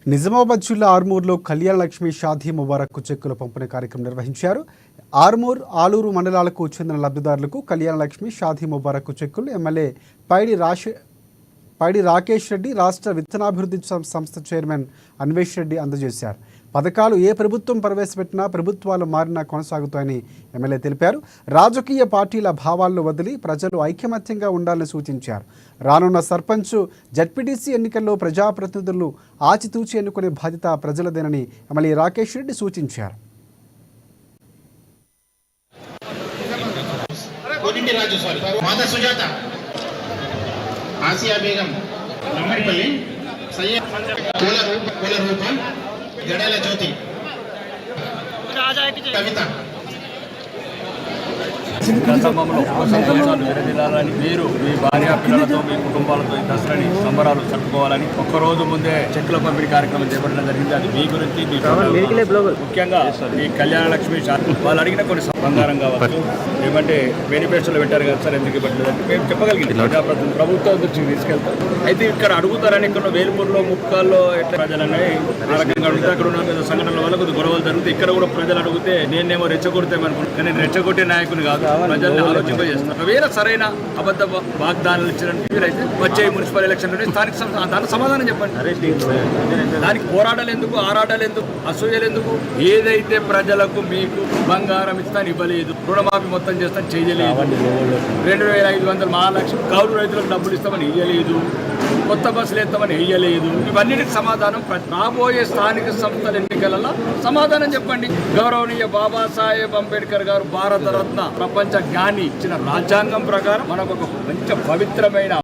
నిజామాబాద్ జిల్లా ఆర్మూర్లో కళ్యాణ లక్ష్మి షాదీ ముబారక్ చెక్కుల పంపిణీ కార్యక్రమం నిర్వహించారు. ఆర్మూర్, ఆలూరు మండలాలకు చెందిన లబ్ధిదారులకు కళ్యాణ లక్ష్మి షాదీ ముబారక్ చెక్కులు ఎమ్మెల్యే పైడి రాకేష్ రెడ్డి, రాష్ట్ర విత్తనాభివృద్ధి సంస్థ చైర్మన్ అన్వేష్ రెడ్డి అందజేశారు. పథకాలు ఏ ప్రభుత్వం ప్రవేశపెట్టినా ప్రభుత్వాలు మారినా కొనసాగుతాయని ఎమ్మెల్యే తెలిపారు. రాజకీయ పార్టీల భావాలను వదిలి ప్రజలు ఐకమత్యంగా ఉండాలని సూచించారు. రానున్న సర్పంచ్, జడ్పీటీసీ ఎన్నికల్లో ప్రజాప్రతినిధులు ఆచితూచి ఎన్నుకునే బాధ్యత ప్రజలదేనని ఎమ్మెల్యే రాకేష్ రెడ్డి సూచించారు. ఆసియా బేగం, నమ్మడిపల్లి, పూల రూపం, గడల జ్యోతి, కవిత. సంబంధంలో సంవత్సరాలు విరదిల్లాలని, మీరు మీ భార్య పిల్లలతో మీ కుటుంబాలతో ఈ దసరాని సంబరాలు జరుపుకోవాలని ఒక్కరోజు ముందే చెక్కుల పంపిణీ కార్యక్రమం చేపట్టడం జరిగింది. అది మీ గురించి, ముఖ్యంగా ఈ కళ్యాణ లక్ష్మి వాళ్ళు అడిగిన కొన్ని బంగారం కావచ్చు, ఏమంటే మేనిఫెస్టోలో పెట్టారు కదా సార్, ఎందుకు ఇవ్వట్లేదంటే మేము చెప్పగలిగిన ప్రభుత్వం దృష్టికి తీసుకెళ్తాం. అయితే ఇక్కడ అడుగుతారని ఇక్కడ వేలుపూర్లో, ముక్కాల్లో ఎట్లా ప్రజలనే ఆ రకంగా అడిగితే అక్కడ ఉన్న సంఘటనల వల్ల కొద్దిగా గొడవలు జరుగుతాయి. ఇక్కడ కూడా ప్రజలు అడిగితే నేనేమో రెచ్చగొడతామనుకుంటున్నాను, కానీ నేను రెచ్చగొట్టే నాయకుని కాదు, ప్రజల్ని ఆలోచింపజేస్తారు. ఒకవేళ సరైన అబద్ధ వాగ్దానాలు ఇచ్చినట్టు మీరైతే వచ్చే మున్సిపల్ ఎలక్షన్లోనే స్థానిక దానికి సమాధానం చెప్పండి. దానికి పోరాటాలు ఎందుకు, ఆరాటాలు ఎందుకు, అసూయలు ఎందుకు? ఏదైతే ప్రజలకు మీకు బంగారం ఇస్తాను ఇవ్వలేదు, రుణమాఫీ మొత్తం చేస్తాను చేయలేదు, 2500 మహాలక్ష్మి కౌలు రైతులకు డబ్బులు ఇస్తామని ఇవ్వలేదు, కొత్త బస్సులు వేస్తామని వేయలేదు, ఇవన్నిటికి సమాధానం రాబోయే స్థానిక సంస్థల ఎన్నికలలో సమాధానం చెప్పండి. గౌరవనీయ బాబాసాహెబ్ అంబేద్కర్ గారు భారతరత్న, ప్రపంచ జ్ఞాని ఇచ్చిన రాజ్యాంగం ప్రకారం మనకు ఒక మంచి పవిత్రమైన